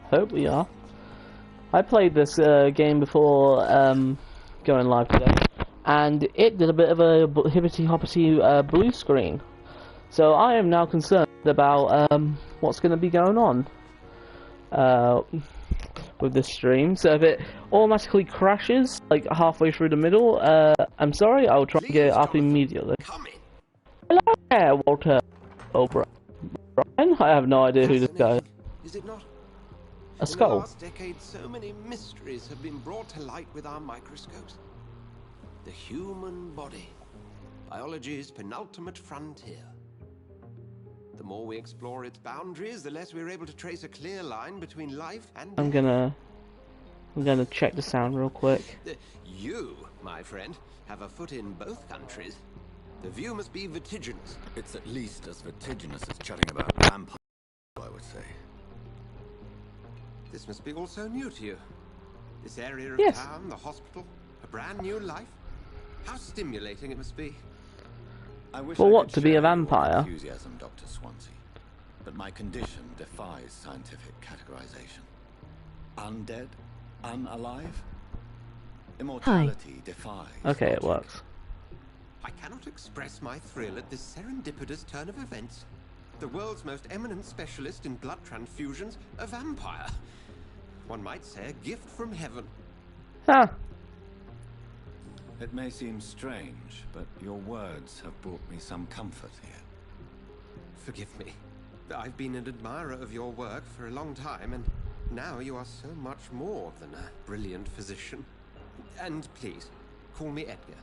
Hope we are. I played this game before going live today, and it did a bit of a hippity-hoppity blue screen. So I am now concerned about what's going to be going on with this stream. So if it automatically crashes like halfway through the middle, I'm sorry, I'll try to get it up immediately. Hello there, Walter O'Brien. I have no idea who this guy is. Is it not? A skull. In the last decade, so many mysteries have been brought to light with our microscopes. The human body, biology's penultimate frontier. The more we explore its boundaries, the less we're able to trace a clear line between life and death. I'm gonna check the sound real quick. You, my friend, have a foot in both countries. The view must be vertiginous. It's at least as vertiginous as chatting about vampires, I would say. This must be all so new to you. This area of town, the hospital, a brand new life. How stimulating it must be. I wish Well, I what, could to be a share your vampire? Enthusiasm, Dr. Swansea, but my condition defies scientific categorization. Undead, unalive, immortality defies. Okay, logic. it works. I cannot express my thrill at this serendipitous turn of events. The world's most eminent specialist in blood transfusions, a vampire. One might say a gift from heaven. Huh. It may seem strange, but your words have brought me some comfort here. Forgive me. I've been an admirer of your work for a long time, and now you are so much more than a brilliant physician. And please, call me Edgar.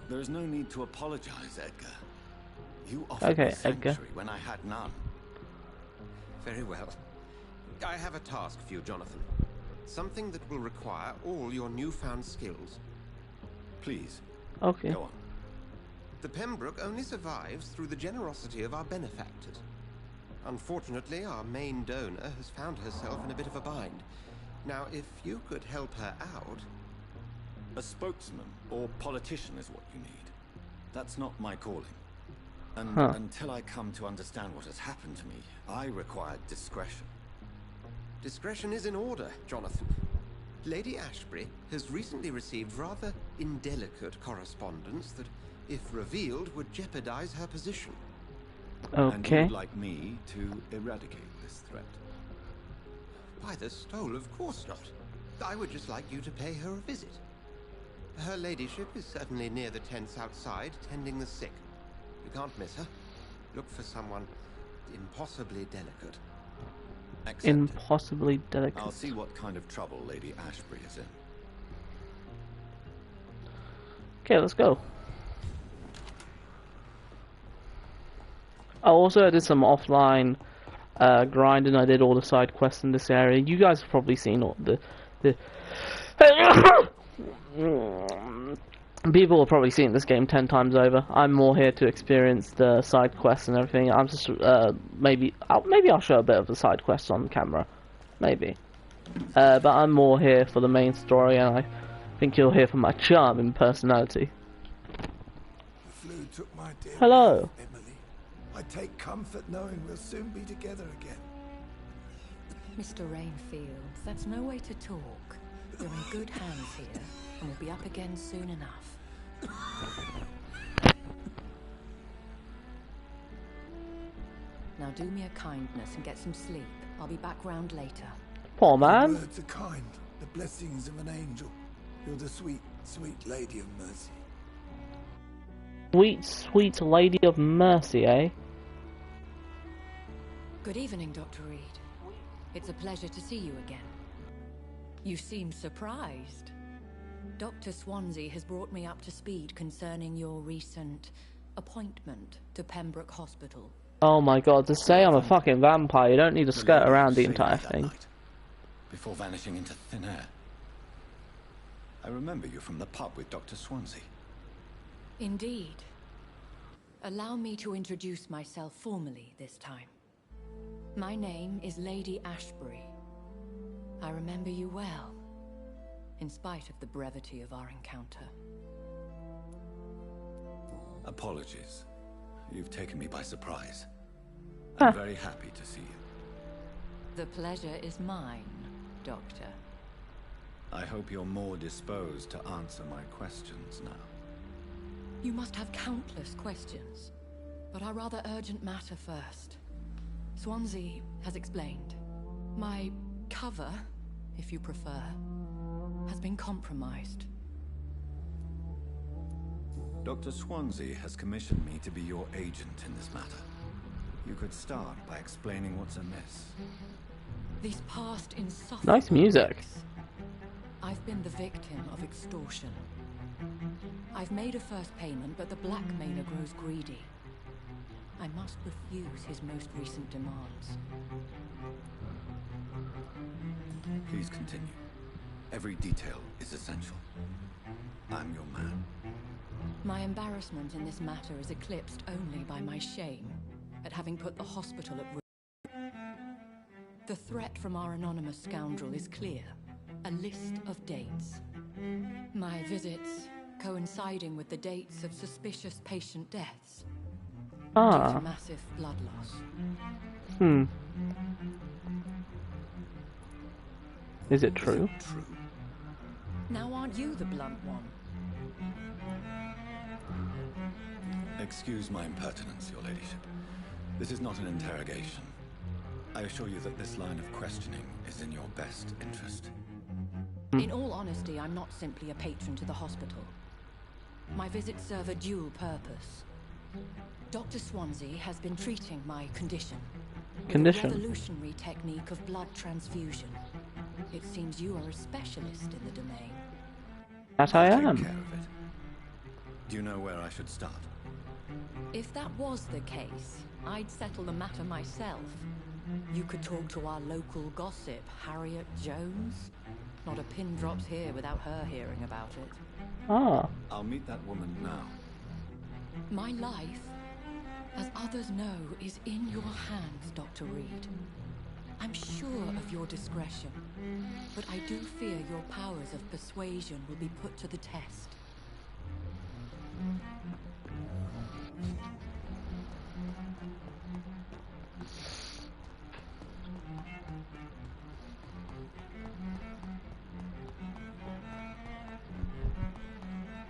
There is no need to apologize, Edgar. You offered me sanctuary when I had none. Very well. I have a task for you, Jonathan. Something that will require all your newfound skills. Please. Okay. Go on. The Pembroke only survives through the generosity of our benefactors. Unfortunately, our main donor has found herself in a bit of a bind. Now, if you could help her out... A spokesman or politician is what you need. That's not my calling. And until I come to understand what has happened to me, I require discretion. Discretion is in order, Jonathan. Lady ASHBURY has recently received rather indelicate correspondence that, if revealed, would jeopardize her position. Okay. And you'd like me to eradicate this threat? By the stole, of course not. I would just like you to pay her a visit. Her ladyship is certainly near the tents outside, tending the sick. You can't miss her. Look for someone impossibly delicate. Accepted. Impossibly delicate. I'll see what kind of trouble Lady ASHBURY is in. Okay, let's go. I also did some offline grinding. I did all the side quests in this area. You guys have probably seen all the people have probably seen this game 10 times over. I'm more here to experience the side quests and everything. I'm just maybe I'll show a bit of the side quests on camera, maybe. But I'm more here for the main story, and I think you'll hear from my charming personality. The flu took my dear Hello. Emily. I take comfort knowing we'll soon be together again. Mr. Rainfield, that's no way to talk. You're in good hands here, and we'll be up again soon enough. Now do me a kindness and get some sleep. I'll be back round later. Poor man. The words are kind, the blessings of an angel. You're the sweet, sweet lady of mercy. Sweet, sweet lady of mercy, eh? Good evening, Dr. Reed. It's a pleasure to see you again. You seem surprised. Dr. Swansea has brought me up to speed concerning your recent appointment to Pembroke Hospital. Oh my god, to say I'm a fucking vampire, you don't need to skirt around the entire thing. Before vanishing into thin air. I remember you from the pub with Dr. Swansea. Indeed. Allow me to introduce myself formally this time. My name is Lady ASHBURY. I remember you well, in spite of the brevity of our encounter. Apologies. You've taken me by surprise. I'm very happy to see you. The pleasure is mine, Doctor. I hope you're more disposed to answer my questions now. You must have countless questions, but our rather urgent matter first. Swansea has explained. My cover, if you prefer, has been compromised. Dr. Swansea has commissioned me to be your agent in this matter. You could start by explaining what's amiss. These past insufferable Nice music. weeks, I've been the victim of extortion. I've made a first payment, but the blackmailer grows greedy. I must refuse his most recent demands. Please continue. Every detail is essential. I'm your man. My embarrassment in this matter is eclipsed only by my shame at having put the hospital at risk. The threat from our anonymous scoundrel is clear. A list of dates. My visits coinciding with the dates of suspicious patient deaths. Due to massive blood loss. Is it true? Is it true? Now aren't you the blunt one? Excuse my impertinence, your ladyship. This is not an interrogation. I assure you that this line of questioning is in your best interest. In all honesty, I'm not simply a patron to the hospital. My visits serve a dual purpose. Dr. Swansea has been treating my condition. Condition? With a revolutionary technique of blood transfusion. It seems you are a specialist in the domain. That I I'll am. take care of it. Do you know where I should start? If that was the case, I'd settle the matter myself. You could talk to our local gossip, Harriet Jones. Not a pin drops here without her hearing about it. Ah. I'll meet that woman now. My life, as others know, is in your hands, Dr. Reed. I'm sure of your discretion, but I do fear your powers of persuasion will be put to the test.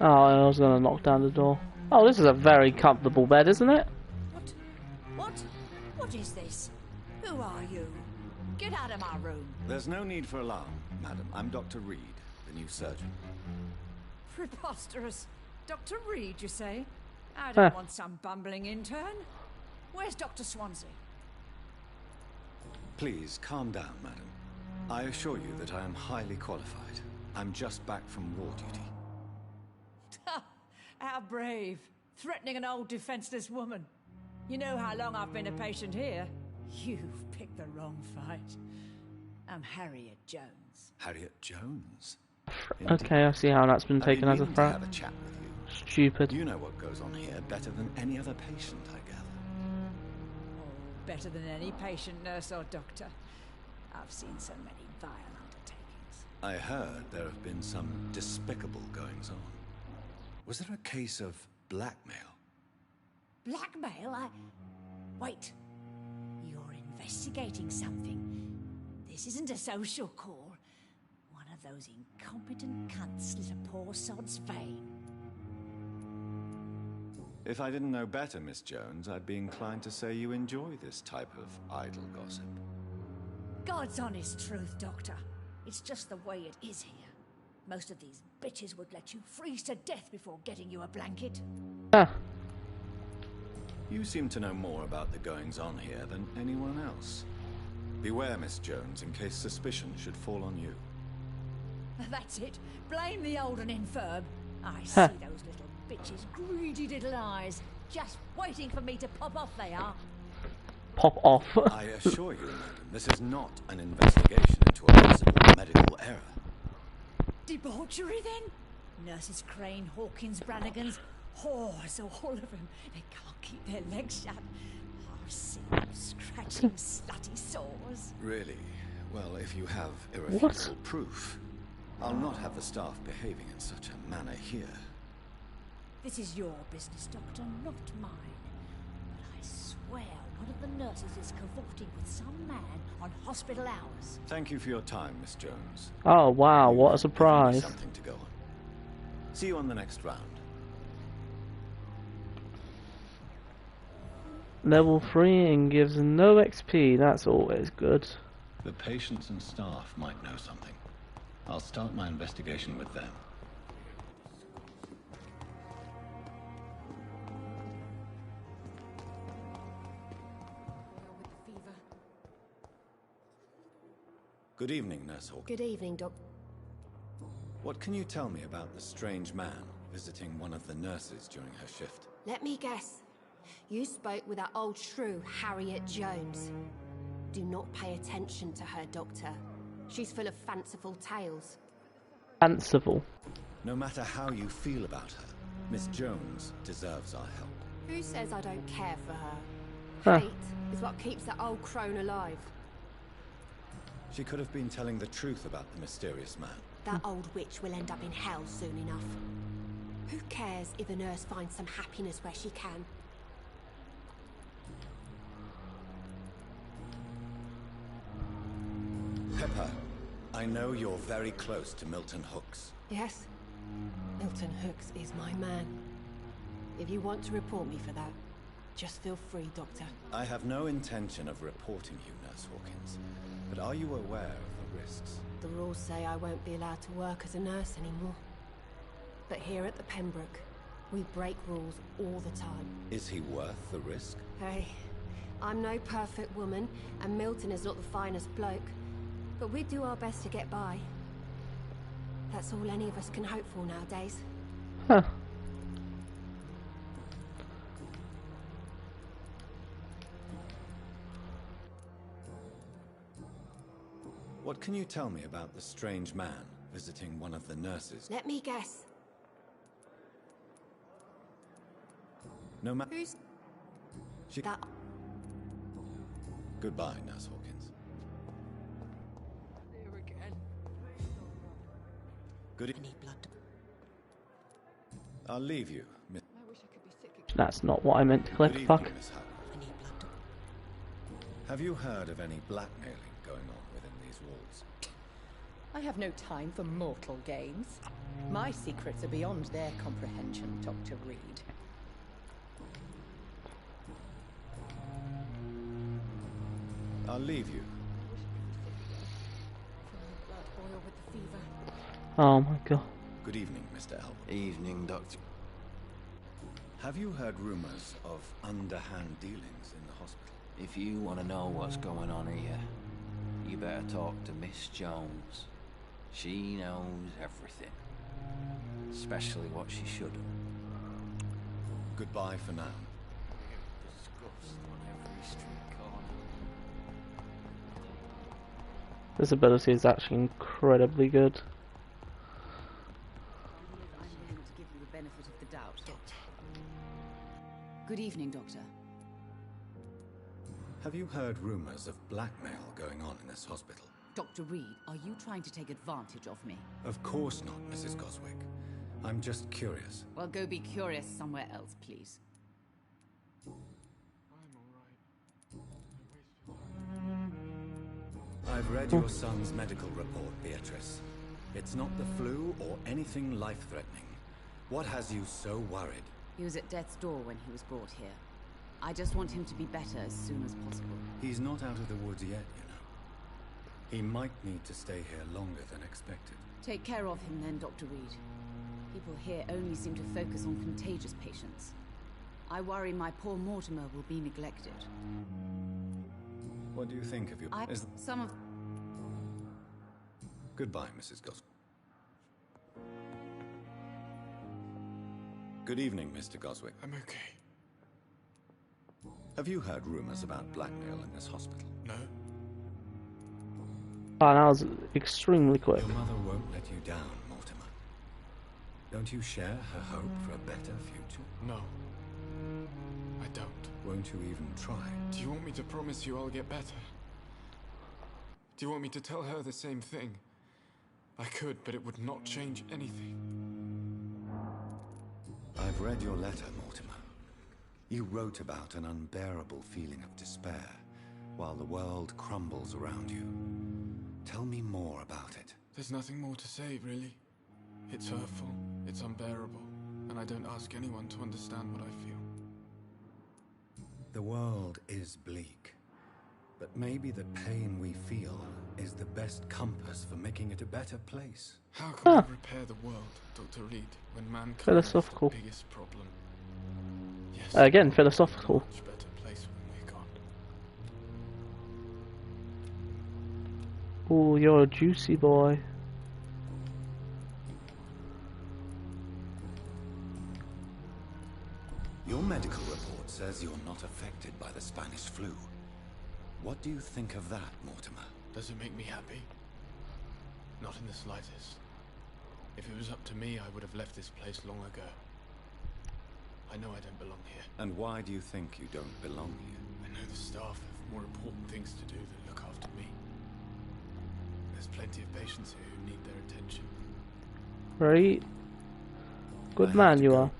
Oh, I was gonna knock down the door. Oh, this is a very comfortable bed, isn't it? What is this? Who are you? Get out of my room. There's no need for alarm, madam. I'm Dr. Reed, the new surgeon. Preposterous. Dr. Reed, you say? I don't want some bumbling intern. Where's Dr. Swansea? Please, calm down, madam. I assure you that I am highly qualified. I'm just back from war duty. How brave. Threatening an old defenseless woman. You know how long I've been a patient here? You've picked the wrong fight. I'm Harriet Jones. Harriet Jones? Okay, I see how that's been taken as a to threat. have a chat with you. Stupid. You know what goes on here better than any other patient, I gather. Oh, better than any patient, nurse or doctor. I've seen so many vile undertakings. I heard there have been some despicable goings-on. Was there a case of blackmail? Blackmail? Wait. You're investigating something. This isn't a social call. One of those incompetent cunts slit a poor sod's vein. If I didn't know better, Miss Jones, I'd be inclined to say you enjoy this type of idle gossip. God's honest truth, Doctor. It's just the way it is here. Most of these bitches would let you freeze to death before getting you a blanket. You seem to know more about the goings-on here than anyone else. Beware, Miss Jones, in case suspicion should fall on you. That's it. Blame the old and infirm. I see those little bitches' greedy little eyes. Just waiting for me to pop off they are. Pop off. I assure you, madam, this is not an investigation into a possible medical error. Debauchery, then? Nurses Crane, Hawkins, Brannigans, whores, all of them. They can't keep their legs shut. I've seen them scratching slutty sores. Really? Well, if you have irrefutable proof, I'll not have the staff behaving in such a manner here. This is your business, Doctor, not mine. But I swear one of the nurses is cavorting with some man on hospital hours. Thank you for your time, Miss Jones. Oh wow, what a You've given me surprise. Something to go on. See you on the next round. Level 3 and gives no XP, that's always good. The patients and staff might know something. I'll start my investigation with them. Good evening, Nurse Hawkins. Good evening, Doc. What can you tell me about the strange man visiting one of the nurses during her shift? Let me guess. You spoke with that old shrew, Harriet Jones. Do not pay attention to her, Doctor. She's full of fanciful tales. Fanciful. No matter how you feel about her, Miss Jones deserves our help. Who says I don't care for her? Huh. Hate is what keeps that old crone alive. She could have been telling the truth about the mysterious man. That old witch will end up in hell soon enough. Who cares if a nurse finds some happiness where she can? Pepper, I know you're very close to Milton Hooks. Yes? Milton Hooks is my man. If you want to report me for that, just feel free, Doctor. I have no intention of reporting you, Nurse Hawkins. But are you aware of the risks? The rules say I won't be allowed to work as a nurse anymore. But here at the Pembroke, we break rules all the time. Is he worth the risk? Hey, I'm no perfect woman, and Milton is not the finest bloke. But we do our best to get by. That's all any of us can hope for nowadays. Huh. What can you tell me about the strange man visiting one of the nurses? Let me guess. No matter. Who's She. that? Goodbye, Nurse Hawkins. There again. Good I evening. need blood. I'll leave you, Miss. I wish I could be sick again. That's not what I meant to click, Good fuck. evening, Miss Howard. I need blood. Have you heard of any blackmailing going on within these walls? I have no time for mortal games. My secrets are beyond their comprehension, Dr. Reed. I'll leave you. Blood oil with the fever. Oh my god. Good evening, Mr. Elwood. Evening, Doctor. Have you heard rumors of underhand dealings in the hospital? If you want to know what's going on here, you better talk to Miss Jones. She knows everything. Especially what she shouldn't. Goodbye for now. Discussed on every street corner. This ability is actually incredibly good. I'm willing to give you the benefit of the doubt. Good evening, Doctor. Have you heard rumors of blackmail going on in this hospital? Dr. Reed, are you trying to take advantage of me? Of course not, Mrs. Goswick. I'm just curious. Well, go be curious somewhere else, please. I've read your son's medical report, Beatrice. It's not the flu or anything life-threatening. What has you so worried? He was at death's door when he was brought here. I just want him to be better as soon as possible. He's not out of the woods yet, you know. He might need to stay here longer than expected. Take care of him then, Dr. Reed. People here only seem to focus on contagious patients. I worry my poor Mortimer will be neglected. What do you think of your... Some of... Goodbye, Mrs. Goswick. Good evening, Mr. Goswick. I'm okay. Have you heard rumors about blackmail in this hospital? No? Oh, that was extremely quick. Your mother won't let you down, Mortimer. Don't you share her hope for a better future? No. I don't. Won't you even try? Do you want me to promise you I'll get better? Do you want me to tell her the same thing? I could, but it would not change anything. I've read your letter, Mortimer. You wrote about an unbearable feeling of despair, while the world crumbles around you. Tell me more about it. There's nothing more to say, really. It's hurtful, it's unbearable, and I don't ask anyone to understand what I feel. The world is bleak, but maybe the pain we feel is the best compass for making it a better place. How can we repair the world, Dr. Reed, when mankind Philosophical. is the biggest problem? Yes, Again, philosophical. much better place when we're gone. Oh, you're a juicy boy. Your medical report says you're not affected by the Spanish flu. What do you think of that, Mortimer? Does it make me happy? Not in the slightest. If it was up to me, I would have left this place long ago. I know I don't belong here. And why do you think you don't belong here? I know the staff have more important things to do than look after me. There's plenty of patients here who need their attention. Right. Good man you are.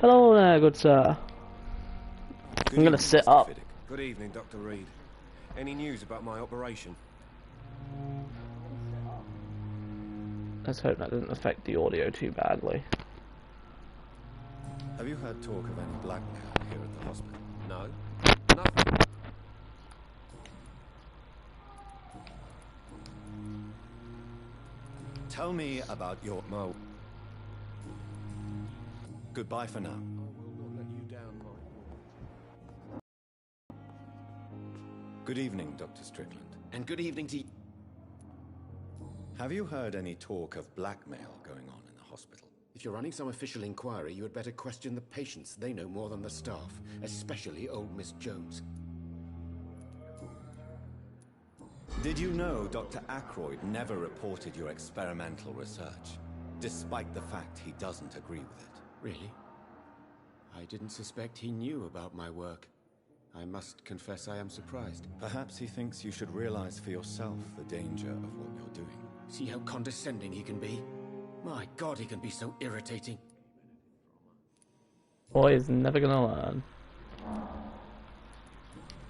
Hello there, good sir. I'm gonna sit up. Good evening, Dr. Reed. Any news about my operation? Let's hope that doesn't affect the audio too badly. Have you heard talk of any blackmail here at the hospital? No. Nothing. Tell me about your Mo. Goodbye for now. I will not let you down, Mike. Good evening, Dr. Strickland. And good evening to you. Have you heard any talk of blackmail going on in the hospital? If you're running some official inquiry, you had better question the patients. They know more than the staff, especially old Miss Jones. Did you know Dr. ACKROYD never reported your experimental research, despite the fact he doesn't agree with it? Really? I didn't suspect he knew about my work. I must confess I am surprised. Perhaps he thinks you should realize for yourself the danger of what you're doing. See how condescending he can be? My God, he can be so irritating. Boy is never gonna learn.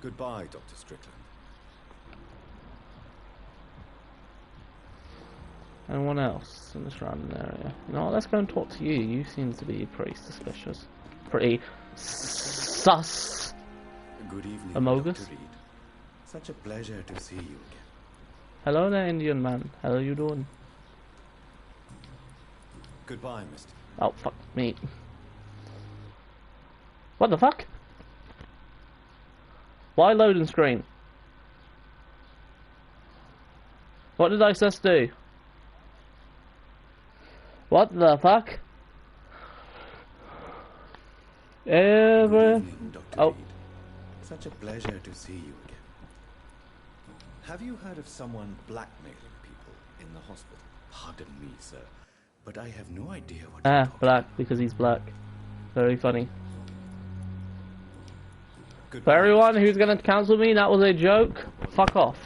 Goodbye, Dr. Strickland. Anyone else in the surrounding area? You know what, let's go and talk to you. You seem to be pretty suspicious. Pretty sus. Good evening, Amogus. Dr. Reed. Such a pleasure to see you again. Hello there, Indian man. How are you doing? Goodbye, Mr. Oh, fuck me. What the fuck? Why loading screen? What did I just do? What the fuck? Good evening, Dr. Oh. Reed. Such a pleasure to see you again. Have you heard of someone blackmailing people in the hospital? Pardon me, sir, but I have no idea what you're talking Black, because he's black. Very funny. Goodbye, For everyone who's gonna cancel me, that was a joke. Fuck off.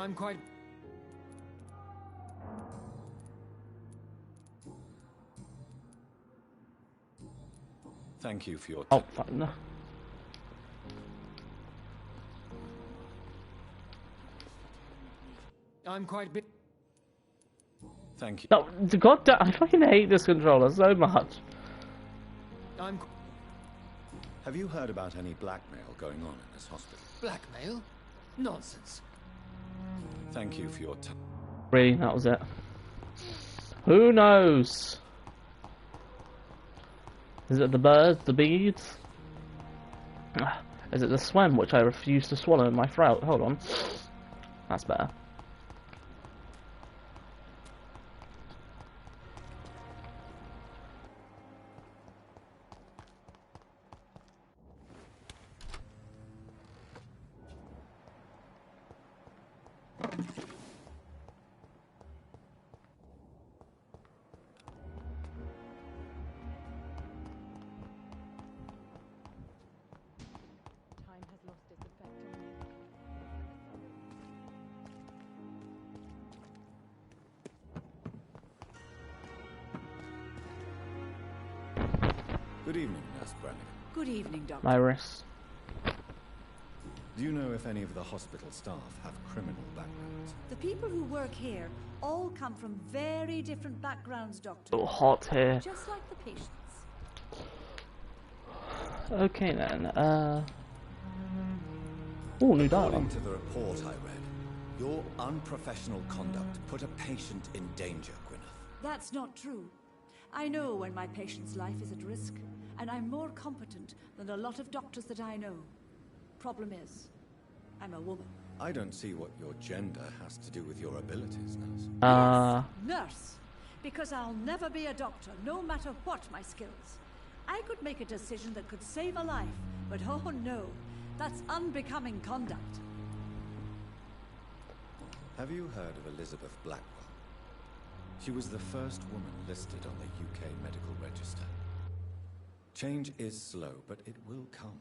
I'm quite... Thank you for your Oh, fuck no. I'm quite bit... Thank you. No, god damn, I fucking hate this controller so much. I'm... Have you heard about any blackmail going on in this hospital? Blackmail? Nonsense. Thank you for your time. Really, that was it. Who knows? Is it the birds, the beads? Is it the swim, which I refuse to swallow in my throat? Hold on. That's better. Good evening, Nurse Brannigan. Good evening, Doctor. My wrist. Do you know if any of the hospital staff have criminal backgrounds? The people who work here all come from very different backgrounds, Doctor. Oh, hot here. Just like the patients. Okay then. Oh, new dialogue. According to the report I read, your unprofessional conduct put a patient in danger, Gwyneth. That's not true. I know when my patient's life is at risk, and I'm more competent than a lot of doctors that I know. Problem is, I'm a woman. I don't see what your gender has to do with your abilities, Nurse. Yes, nurse. Because I'll never be a doctor, no matter what my skills. I could make a decision that could save a life, but oh no, that's unbecoming conduct. Have you heard of Elizabeth Blackwell? She was the first woman listed on the UK Medical Register. Change is slow, but it will come.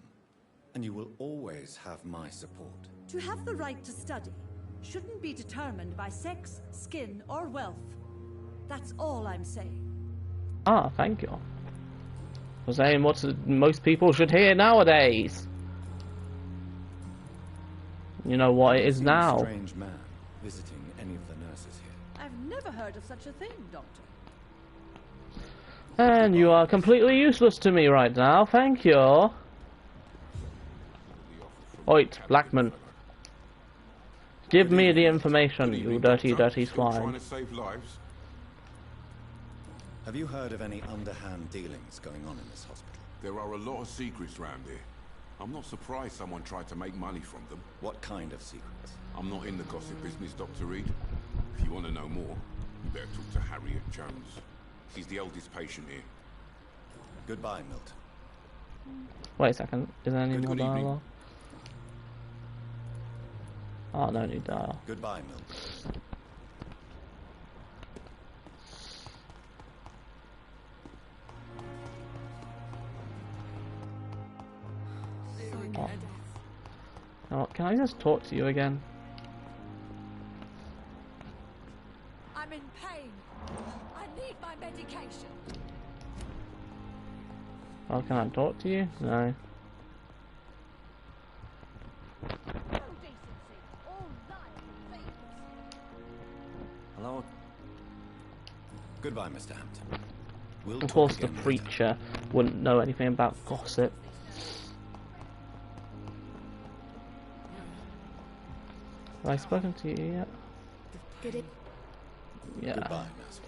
And you will always have my support. To have the right to study shouldn't be determined by sex, skin, or wealth. That's all I'm saying. Ah, thank you. I'm saying what most people should hear nowadays. You know what it is now. A strange man visiting any of the nurses here. I've never heard of such a thing, Doctor. And you are completely useless to me right now, thank you. Oit, Blackman. Give me the information, you dirty, dirty swine. Trying to save lives. Have you heard of any underhand dealings going on in this hospital? There are a lot of secrets around here. I'm not surprised someone tried to make money from them. What kind of secrets? I'm not in the gossip business, Dr. Reed. If you want to know more, you better talk to Harriet Jones. She's the oldest patient here. Goodbye, Milton. Wait a second, is there any more Good evening. dialogue? Oh, no need dialogue. Goodbye, Milton. Oh. Oh, can I just talk to you again? I'm in pain. I need my medication. Oh, can I talk to you? No. Hello? Goodbye, Mr. Hampton. We'll Of course, talk the again later. preacher wouldn't know anything about gossip. Have I spoken to you yet? Good. Yeah. Goodbye, Nurse.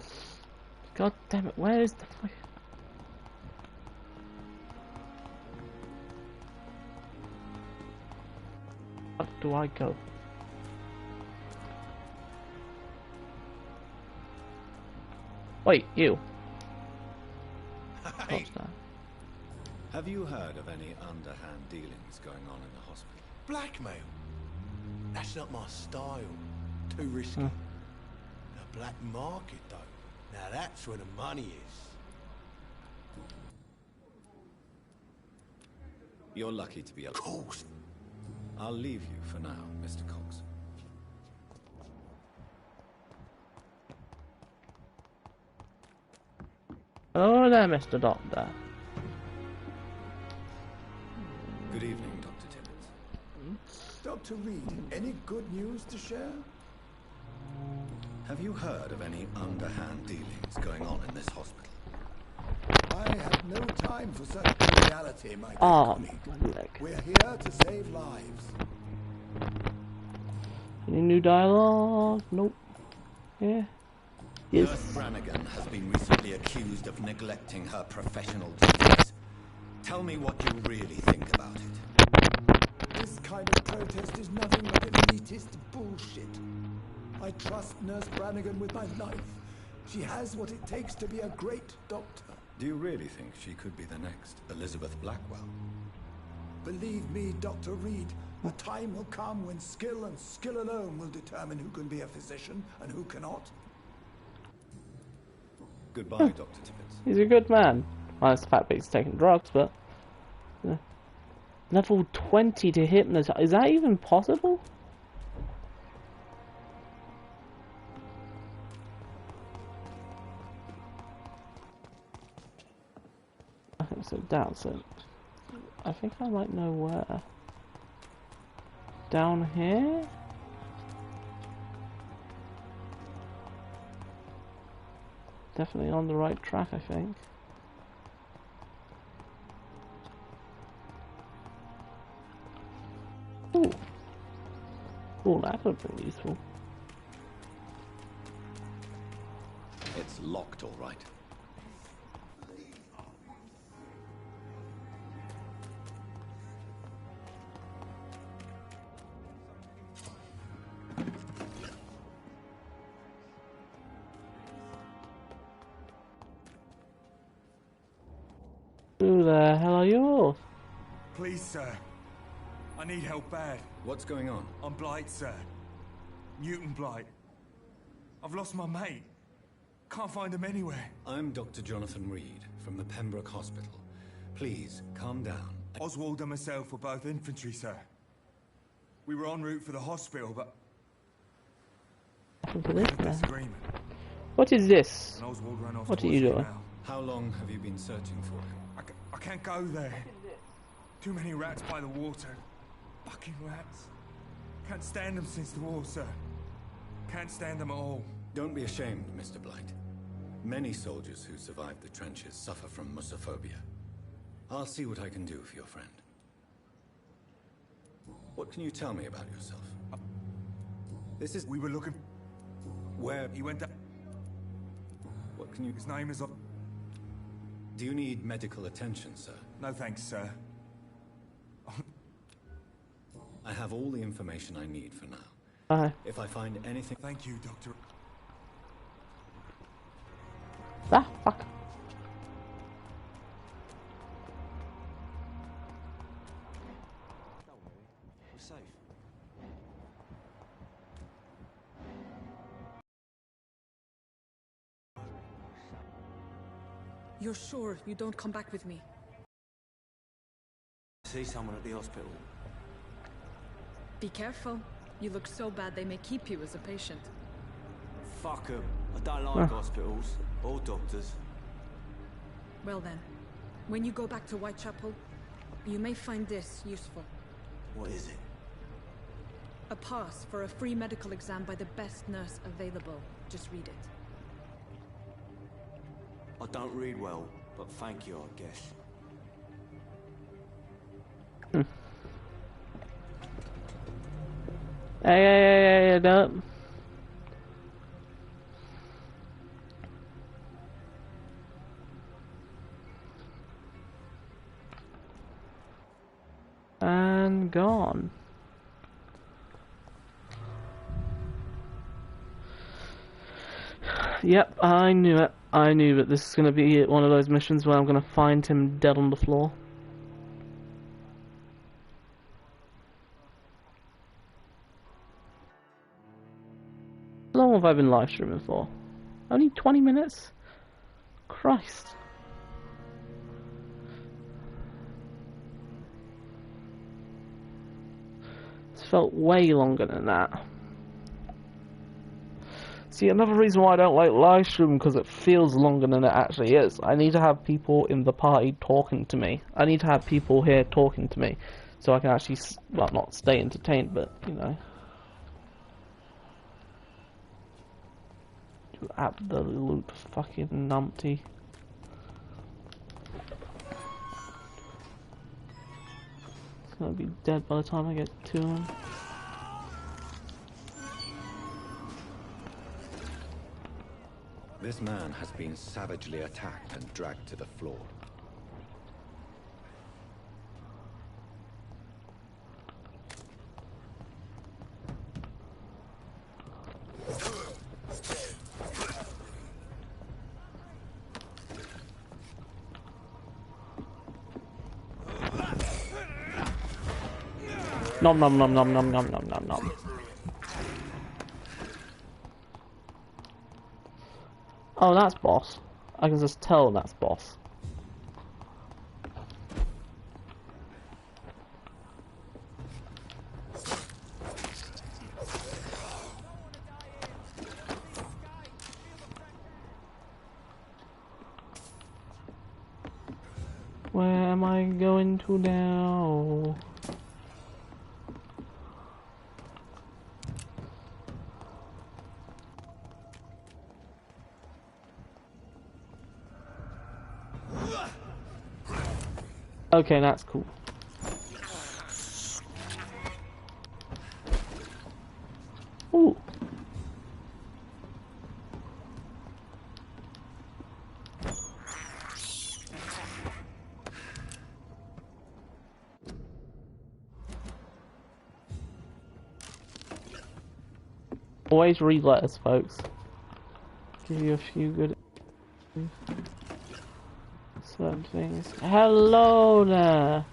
God damn it, where is the fuck? Where do I go? Wait, you. Hey. What's that? Have you heard of any underhand dealings going on in the hospital? Blackmail? That's not my style. Too risky. The black market, though. Now that's where the money is. You're lucky to be alive. Of course. I'll leave you for now, Mr. Cox. Oh there, Mr. Doctor. Good evening, Dr. Tibbets. Dr. Reed, any good news to share? Have you heard of any underhand dealings going on in this hospital? I have no time for such triviality, my dear Oh, colleague. my leg. We're here to save lives. Any new dialogue? Nope. Yeah. Yes. Nurse Brannigan has been recently accused of neglecting her professional duties. Tell me what you really think about it. This kind of protest is nothing but elitist bullshit. I trust Nurse Brannigan with my life. She has what it takes to be a great doctor. Do you really think she could be the next Elizabeth Blackwell? Believe me, Dr. Reed, a time will come when skill and skill alone will determine who can be a physician and who cannot. Goodbye, Dr. Tibbets. He's a good man. Minus the fact that he's taking drugs, but... yeah. Level 20 to hypnotize. Is that even possible? So down, so I think I might know where. Down here? Definitely on the right track, I think. Ooh. Oh, that could have been useful. It's locked, all right. Who the hell are you all? Please, sir. I need help bad. What's going on? I'm Blight, sir. Mutant Blight. I've lost my mate. Can't find him anywhere. I'm Dr. Jonathan Reed from the Pembroke Hospital. Please, calm down. Oswald and myself were both infantry, sir. We were en route for the hospital, but... Disagreement. What is this? And Oswald ran off What are you doing? How long have you been searching for him? I can't go there. Too many rats by the water. Fucking rats. Can't stand them since the war, sir. Can't stand them at all. Don't be ashamed, Mr. Blight. Many soldiers who survived the trenches suffer from musophobia. I'll see what I can do for your friend. What can you tell me about yourself? This is... We were looking... Where... He went down... What can you... His name is... Do you need medical attention, sir? No thanks, sir. I have all the information I need for now. If I find anything... Thank you, Doctor... Ah, fuck. We're safe. You're sure you don't come back with me? See someone at the hospital. Be careful. You look so bad they may keep you as a patient. Fuck 'em. I don't like hospitals or doctors. Well then, when you go back to Whitechapel, you may find this useful. What is it? A pass for a free medical exam by the best nurse available. Just read it. I don't read well, but thank you, I guess. Hey, no. And gone. Yep, I knew it. I knew that this is going to be one of those missions where I'm going to find him dead on the floor. How long have I been live streaming for? Only 20 minutes? Christ. It's felt way longer than that. See, another reason why I don't like live streaming, because it feels longer than it actually is. I need to have people in the party talking to me. I need to have people here talking to me, so I can actually, well, not stay entertained, but, you know. You absolute fucking numpty. He's gonna be dead by the time I get to him. This man has been savagely attacked and dragged to the floor. Nom nom nom nom nom nom nom nom nom. Oh, that's boss. I can just tell that's boss. am I going to now? Okay, that's cool. Ooh. Always read letters, folks. Give you a few good certain things. Hello there.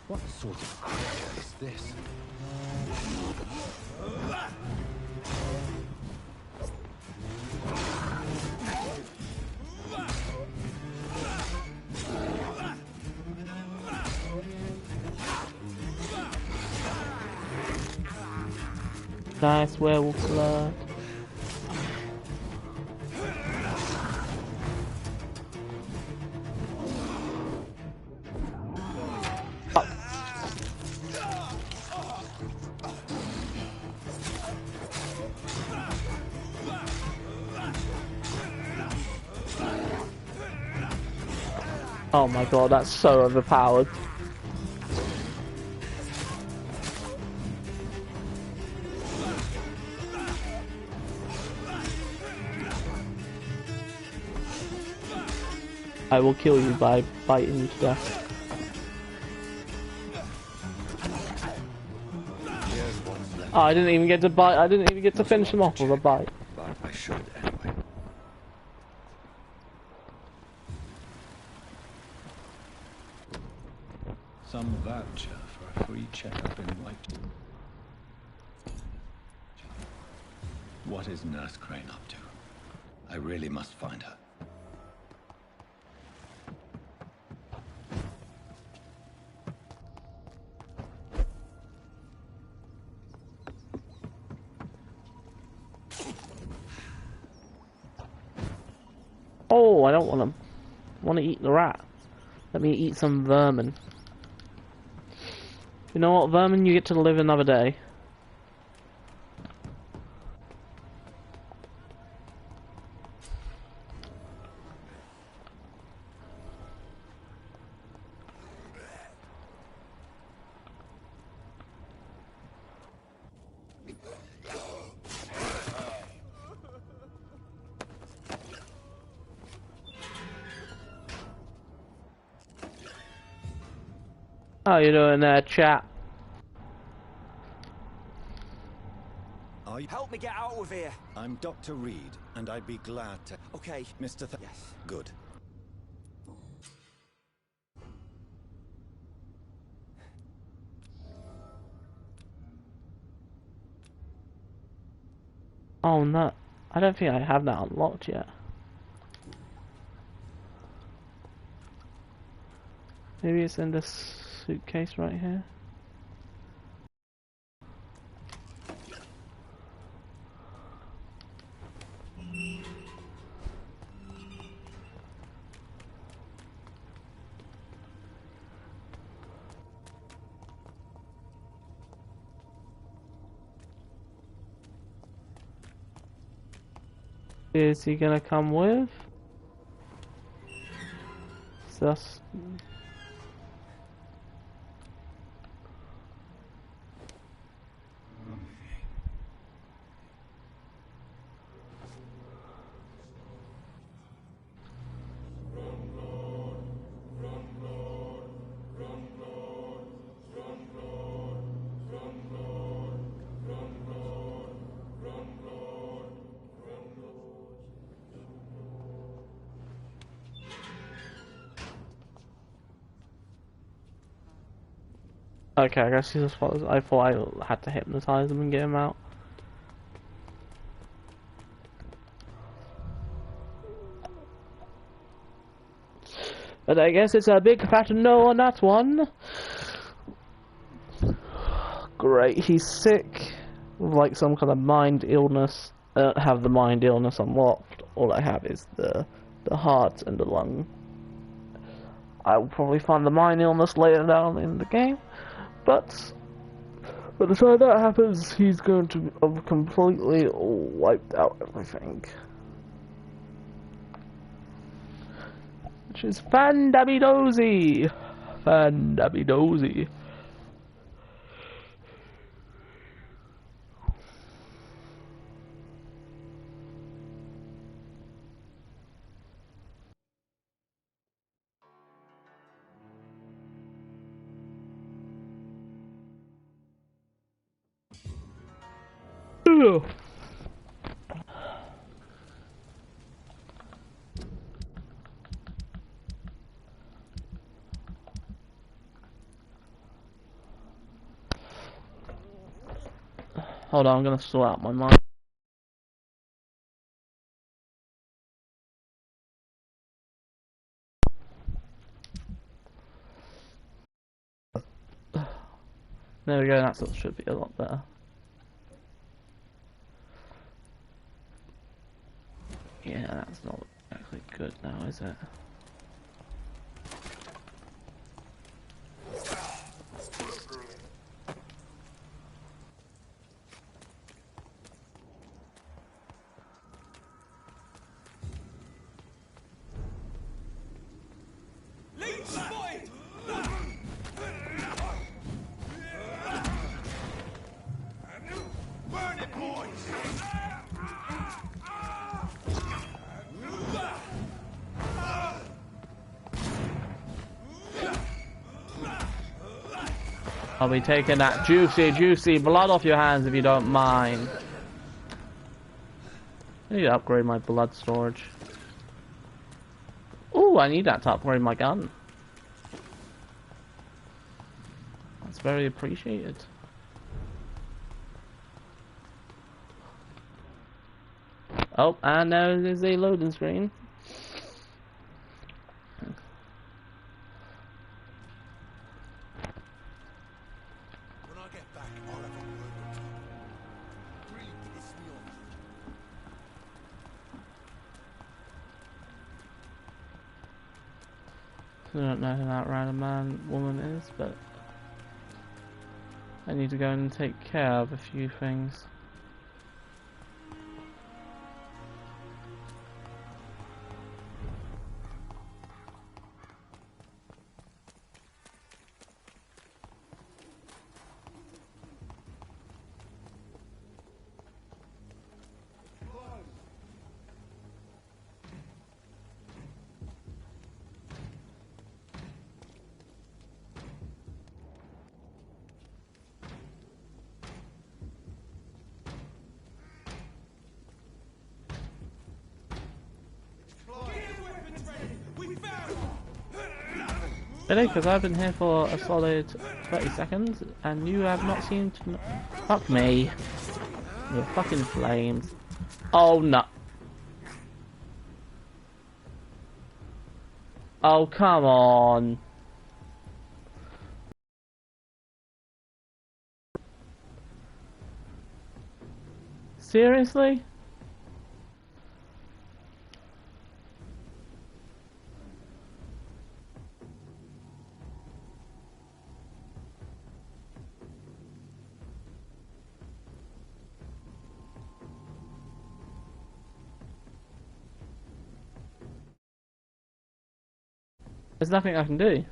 What sort of creature is this? Nice werewolf blood. Oh my god, that's so overpowered. I will kill you by biting you to death. Oh, I didn't even get to bite. I didn't even get to finish him off with a bite. But I should anyway. Some voucher for a free checkup in White. What is Nurse Crane up to? I really must find her. Oh, I don't want to. Want to eat the rat. Let me eat some vermin. You know what, vermin? You get to live another day. How you doing there, chap? Help me get out of here. I'm Dr. Reed, and I'd be glad to. Okay, Mr. Yes. Good. Oh no, I don't think I have that unlocked yet. Maybe it's in this suitcase right here. Is he gonna come with? Sus. Okay, I guess he's as far as I thought I had to hypnotize him and get him out. But I guess it's a big fat no on that one. Great, he's sick. With like some kind of mind illness. I don't have the mind illness unlocked. All I have is the the heart and the lung. I will probably find the mind illness later down in the game, but by the time that happens, he's going to have completely wiped out everything. Which is fan-dabby-dozy. Fan-dabby-dozy. Ugh. Hold on, I'm gonna sort out my mind. There we go, that sort of should be a lot better. Yeah, that's not actually good now, is it? I'll be taking that juicy blood off your hands if you don't mind. I need to upgrade my blood storage. Ooh, I need that to upgrade my gun. That's very appreciated. Oh, and there is a loading screen. I don't know who that random woman is, but I need to go and take care of a few things. Really? Because I've been here for a solid 30 seconds and you have not seemed to... Fuck me. You're fucking flames. Oh no. Oh come on. Seriously? There's nothing I can do.